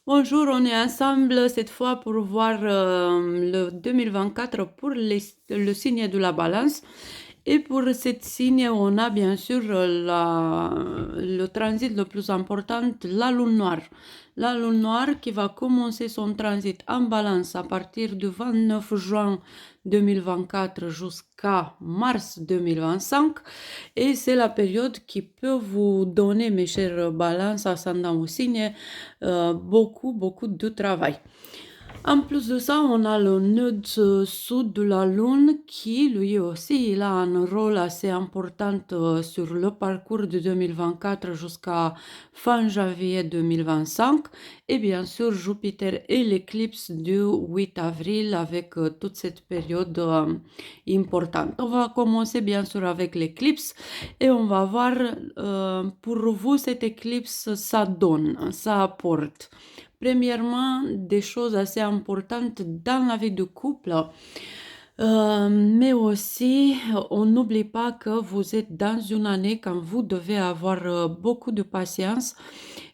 Bonjour, on est ensemble cette fois pour voir le 2024 pour le signe de la balance. Et pour cette signe, on a bien sûr le transit le plus important, la lune noire. La lune noire qui va commencer son transit en balance à partir du 29 juin 2024 jusqu'à mars 2025. Et c'est la période qui peut vous donner, mes chers balances ascendant au signe, beaucoup de travail. En plus de ça, on a le nœud sud de la Lune qui, lui aussi, il a un rôle assez important sur le parcours de 2024 jusqu'à fin janvier 2025. Et bien sûr, Jupiter et l'éclipse du 8 avril avec toute cette période importante. On va commencer bien sûr avec l'éclipse et on va voir pour vous cette éclipse, ça donne, ça apporte. Premièrement, des choses assez importantes dans la vie de couple, mais aussi, on n'oublie pas que vous êtes dans une année quand vous devez avoir beaucoup de patience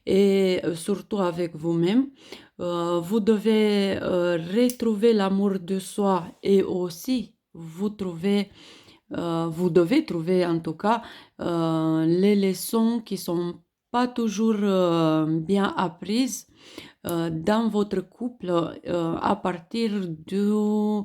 et surtout avec vous-même. Vous devez retrouver l'amour de soi et aussi vous devez trouver en tout cas les leçons qui sont pas toujours bien apprises dans votre couple à partir de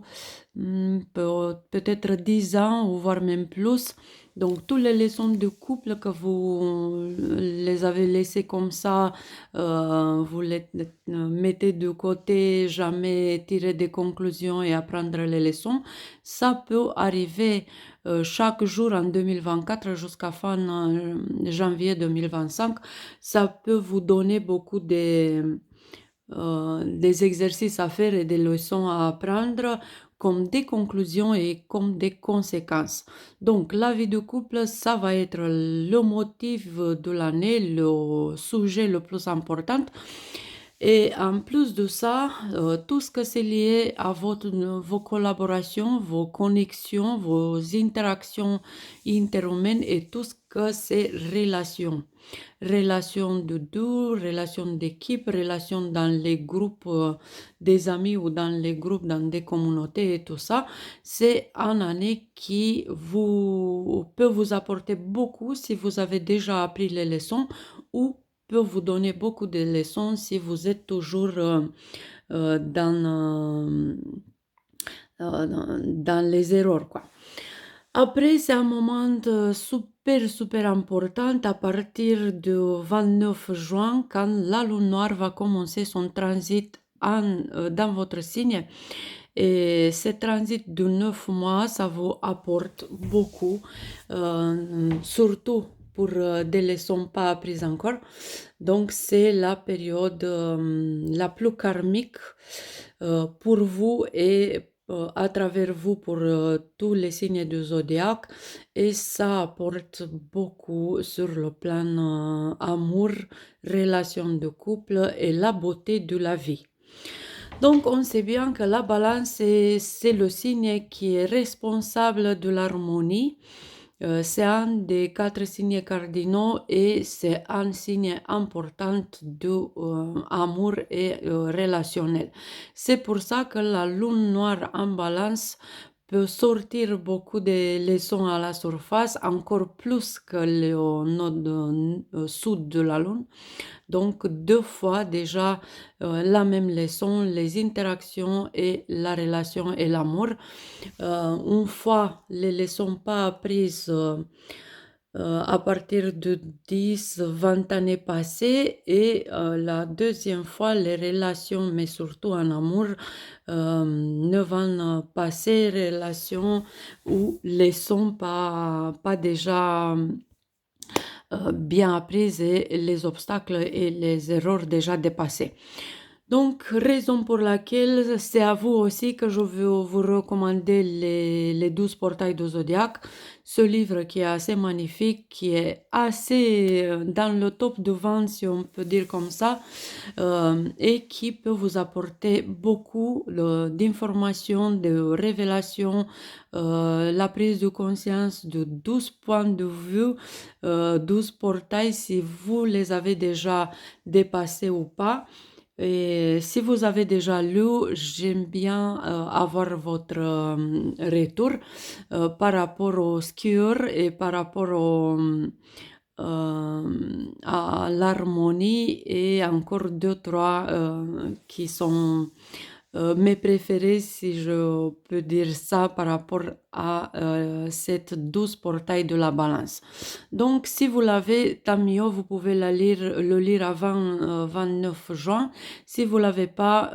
peut-être 10 ans ou voire même plus. Donc, toutes les leçons de couple que vous les avez laissées comme ça, vous les mettez de côté, jamais tirer des conclusions et apprendre les leçons, ça peut arriver chaque jour en 2024 jusqu'à fin janvier 2025. Ça peut vous donner beaucoup des exercices à faire et des leçons à apprendre comme des conclusions et comme des conséquences. Donc, la vie de couple, ça va être le motif de l'année, le sujet le plus important. Et en plus de ça, tout ce que c'est lié à vos collaborations, vos connexions, vos interactions interhumaines et tout ce que c'est relations. Relations de deux, relations d'équipe, relations dans les groupes des amis ou dans les groupes, dans des communautés et tout ça. C'est une année qui peut vous apporter beaucoup si vous avez déjà appris les leçons ou peut vous donner beaucoup de leçons si vous êtes toujours dans les erreurs, quoi. Après, c'est un moment super important à partir du 29 juin quand la lune noire va commencer son transit dans votre signe. Et ce transit de 9 mois, ça vous apporte beaucoup, surtout pour des leçons pas apprises encore. Donc, c'est la période la plus karmique pour vous et à travers vous pour tous les signes du zodiaque et ça apporte beaucoup sur le plan amour, relation de couple et la beauté de la vie. Donc on sait bien que la balance, c'est le signe qui est responsable de l'harmonie. C'est un des 4 signes cardinaux et c'est un signe important de amour et relationnel. C'est pour ça que la lune noire en balance peut sortir beaucoup de leçons à la surface, encore plus que le node sud de la lune. Donc 2 fois déjà la même leçon, les interactions et la relation et l'amour. Une fois les leçons pas apprises à partir de 10-20 années passées et la deuxième fois les relations, mais surtout en amour, 9 ans passés, relations ou leçons pas déjà bien apprises et les obstacles et les erreurs déjà dépassés. Donc, raison pour laquelle c'est à vous aussi que je veux vous recommander les 12 portails du Zodiaque, ce livre qui est assez magnifique, qui est assez dans le top de vente, si on peut dire comme ça, et qui peut vous apporter beaucoup d'informations, de révélations, la prise de conscience de 12 points de vue, 12 portails si vous les avez déjà dépassés ou pas. Et si vous avez déjà lu, j'aime bien avoir votre retour par rapport au skieur et par rapport à l'harmonie et encore deux, trois qui sont mes préférés, si je peux dire ça, par rapport à cette 12 portail de la balance. Donc, si vous l'avez, tant mieux, vous pouvez le lire avant 29 juin. Si vous l'avez pas,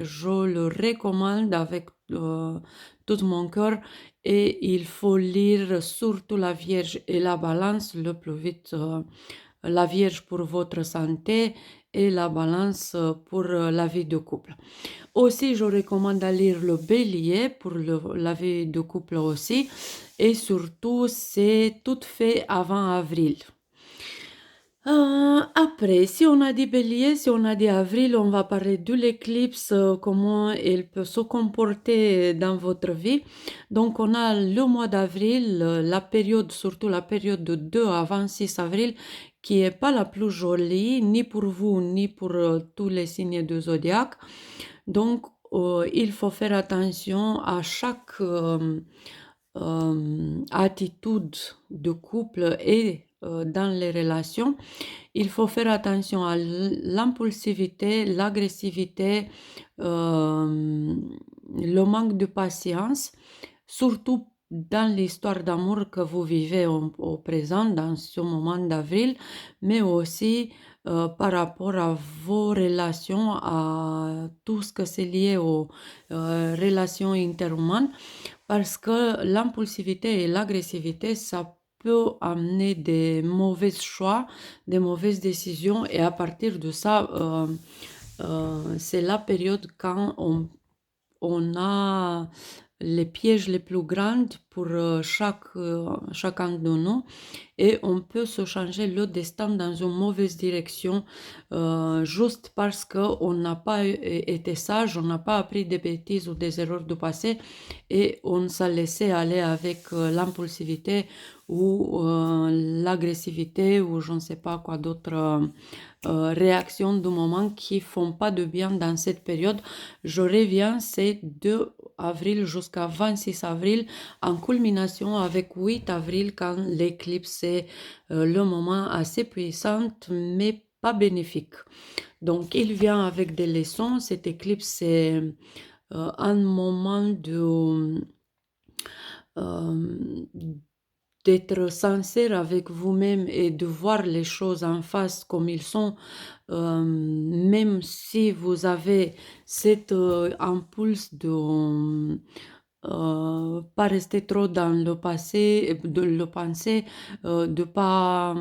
je le recommande avec tout mon cœur et il faut lire surtout la Vierge et la balance le plus vite. La Vierge pour votre santé et la balance pour la vie de couple. Aussi, je recommande de lire le Bélier pour la vie de couple aussi. Et surtout, c'est tout fait avant avril. Après, si on a dit Bélier, si on a dit Avril, on va parler de l'éclipse, comment elle peut se comporter dans votre vie. Donc, on a le mois d'avril, la période, surtout la période de 2 à 26 avril, qui est pas la plus jolie, ni pour vous, ni pour tous les signes du zodiaque. Donc, il faut faire attention à chaque attitude de couple et dans les relations. Il faut faire attention à l'impulsivité, l'agressivité, le manque de patience, surtout dans l'histoire d'amour que vous vivez au présent, dans ce moment d'avril, mais aussi par rapport à vos relations, à tout ce que c'est lié aux relations interhumaines, parce que l'impulsivité et l'agressivité, ça peut amener des mauvais choix, des mauvaises décisions, et à partir de ça, c'est la période quand on a les pièges les plus grands pour chacun de nous et on peut se changer le destin dans une mauvaise direction juste parce qu'on n'a pas été sage, on n'a pas appris des bêtises ou des erreurs du passé et on s'est laissé aller avec l'impulsivité ou l'agressivité ou je ne sais pas quoi d'autres réactions du moment qui font pas de bien dans cette période. Je reviens, c'est 2 avril jusqu'à 26 avril, en culmination avec 8 avril quand l'éclipse c'est le moment assez puissant mais pas bénéfique. Donc il vient avec des leçons, cette éclipse c'est un moment euh, d'être sincère avec vous-même et de voir les choses en face comme ils sont, même si vous avez cet impulse de pas rester trop dans le passé, de le penser, de pas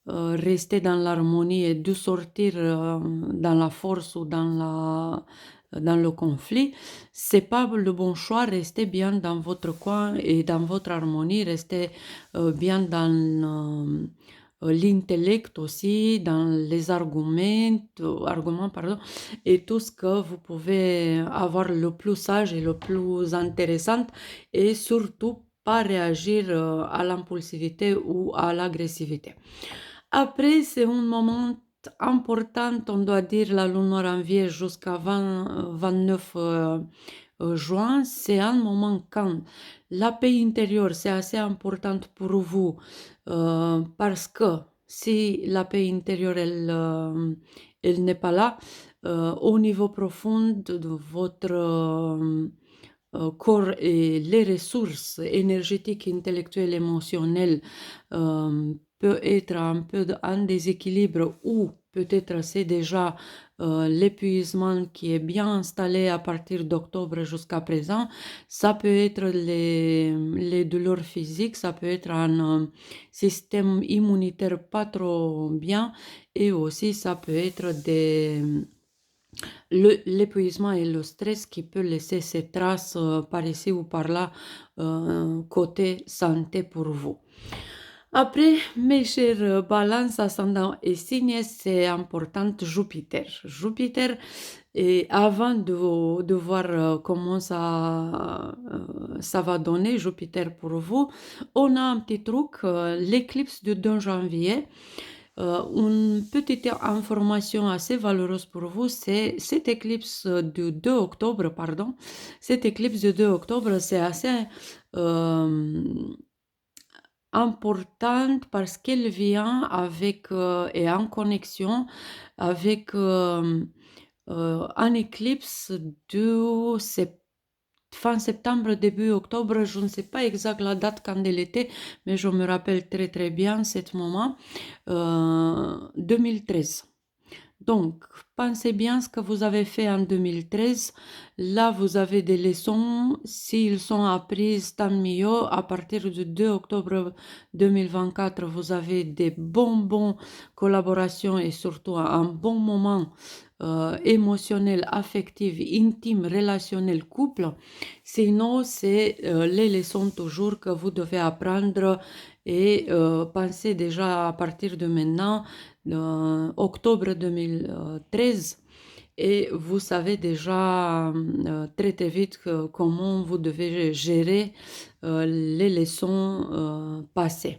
rester dans l'harmonie et de sortir dans la force ou dans le conflit, c'est pas le bon choix. Restez bien dans votre coin et dans votre harmonie, restez bien dans l'intellect aussi, dans les arguments, pardon, et tout ce que vous pouvez avoir le plus sage et le plus intéressant et surtout pas réagir à l'impulsivité ou à l'agressivité. Après, c'est un moment important, on doit dire la lune noire en Vierge jusqu'à 29 juin. C'est un moment quand la paix intérieure, c'est assez important pour vous parce que si la paix intérieure, elle n'est pas là, au niveau profond de votre corps et les ressources énergétiques, intellectuelles, émotionnelles peut être un peu en déséquilibre ou peut-être c'est déjà l'épuisement qui est bien installé à partir d'octobre jusqu'à présent. Ça peut être les douleurs physiques, ça peut être un système immunitaire pas trop bien et aussi ça peut être l'épuisement et le stress qui peut laisser ses traces par ici ou par là côté santé pour vous. Après, mes chers balances, ascendant et signes, c'est important Jupiter. Jupiter, et avant de voir comment ça va donner Jupiter pour vous, on a un petit truc, l'éclipse du 2 janvier. Une petite information assez valeureuse pour vous, c'est cette éclipse du 2 octobre, pardon. Cette éclipse du 2 octobre, c'est assez importante parce qu'elle vient avec et en connexion avec un éclipse du fin septembre, début octobre, je ne sais pas exact la date quand elle était, mais je me rappelle très très bien ce moment, 2013. Donc, pensez bien ce que vous avez fait en 2013. Là, vous avez des leçons. S'ils sont apprises, tant mieux. À partir du 2 octobre 2024, vous avez des bonnes collaborations et surtout un bon moment émotionnel, affectif, intime, relationnel, couple. Sinon, c'est les leçons toujours que vous devez apprendre et pensez déjà à partir de maintenant octobre 2013 et vous savez déjà très très vite comment vous devez gérer les leçons passées.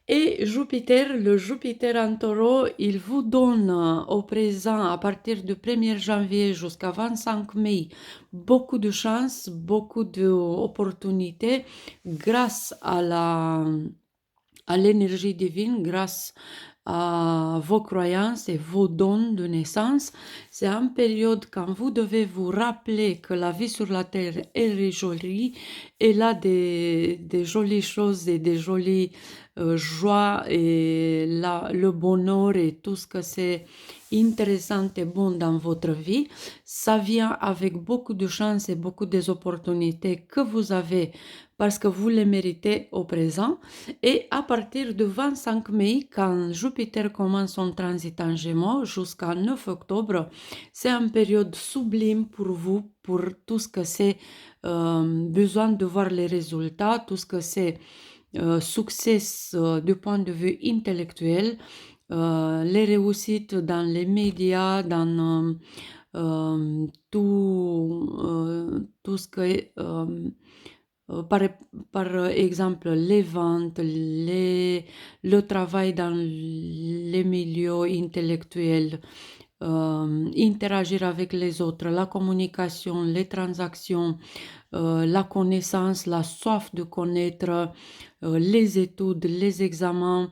Et Jupiter, le Jupiter en taureau, il vous donne au présent, à partir du 1er janvier jusqu'à 25 mai, beaucoup de chance, beaucoup d'opportunités grâce à l'énergie divine, grâce à vos croyances et vos dons de naissance. C'est une période quand vous devez vous rappeler que la vie sur la terre est jolie, et là des jolies choses et des jolies joies et le bonheur et tout ce que c'est intéressant et bon dans votre vie. Ça vient avec beaucoup de chance et beaucoup des opportunités que vous avez parce que vous les méritez au présent. Et à partir du 25 mai, quand Jupiter commence son transit en Gémeaux jusqu'à 9 octobre, c'est une période sublime pour vous, pour tout ce que c'est besoin de voir les résultats, tout ce que c'est succès du point de vue intellectuel, les réussites dans les médias, dans tout ce que est par exemple, les ventes, le travail dans les milieux intellectuels, interagir avec les autres, la communication, les transactions, la connaissance, la soif de connaître, les études, les examens,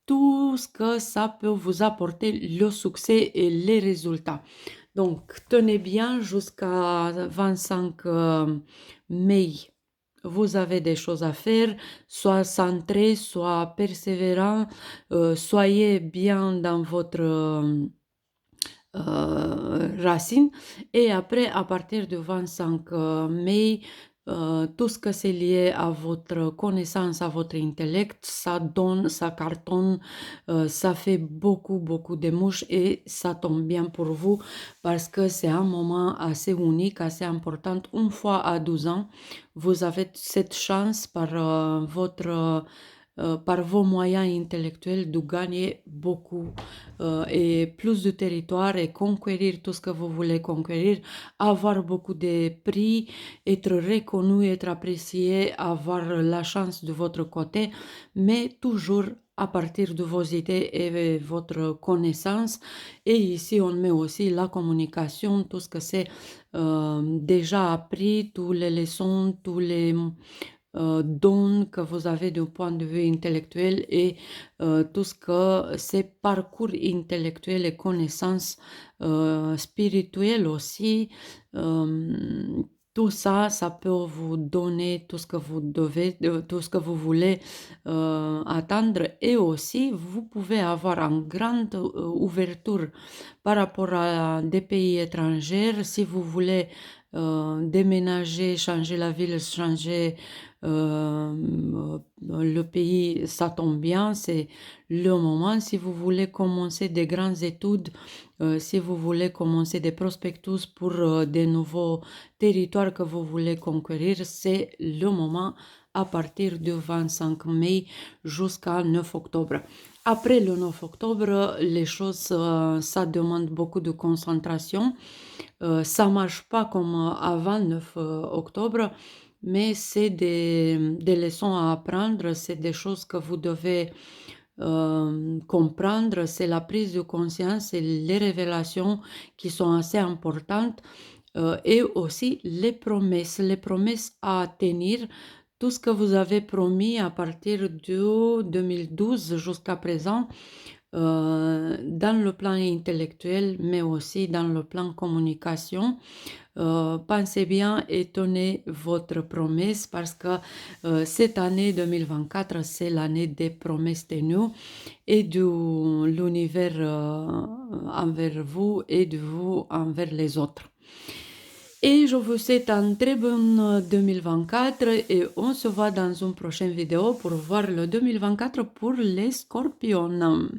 tout ce que ça peut vous apporter, le succès et les résultats. Donc, tenez bien jusqu'à 25 mai. Vous avez des choses à faire, soit centré, soit persévérant, soyez bien dans votre racine. Et après, à partir du 25 mai, tout ce que c'est lié à votre connaissance, à votre intellect, ça donne, ça cartonne, ça fait beaucoup de mouches et ça tombe bien pour vous parce que c'est un moment assez unique, assez important. Une fois à 12 ans, vous avez cette chance par vos moyens intellectuels de gagner beaucoup et plus de territoire et conquérir tout ce que vous voulez conquérir, avoir beaucoup de prix, être reconnu, être apprécié, avoir la chance de votre côté, mais toujours à partir de vos idées et votre connaissance. Et ici, on met aussi la communication, tout ce que c'est déjà appris, toutes les leçons, tous les dons que vous avez du point de vue intellectuel et tout ce que c'est parcours intellectuel et connaissances spirituelles aussi. Tout ça, ça peut vous donner tout ce que vous devez, tout ce que vous voulez attendre. Et aussi, vous pouvez avoir une grande ouverture par rapport à des pays étrangers. Si vous voulez déménager, changer la ville, changer le pays, ça tombe bien, c'est le moment. Si vous voulez commencer des grandes études, si vous voulez commencer des prospectus pour des nouveaux territoires que vous voulez conquérir, c'est le moment à partir du 25 mai jusqu'à 9 octobre. Après le 9 octobre, les choses, ça demande beaucoup de concentration. Ça marche pas comme avant 9 octobre, mais c'est des leçons à apprendre, c'est des choses que vous devez comprendre, c'est la prise de conscience et les révélations qui sont assez importantes et aussi les promesses à tenir, tout ce que vous avez promis à partir de 2012 jusqu'à présent, dans le plan intellectuel, mais aussi dans le plan communication. Pensez bien et tenez votre promesse parce que cette année 2024, c'est l'année des promesses tenues et de l'univers envers vous et de vous envers les autres. Et je vous souhaite un très bon 2024 et on se voit dans une prochaine vidéo pour voir le 2024 pour les scorpions.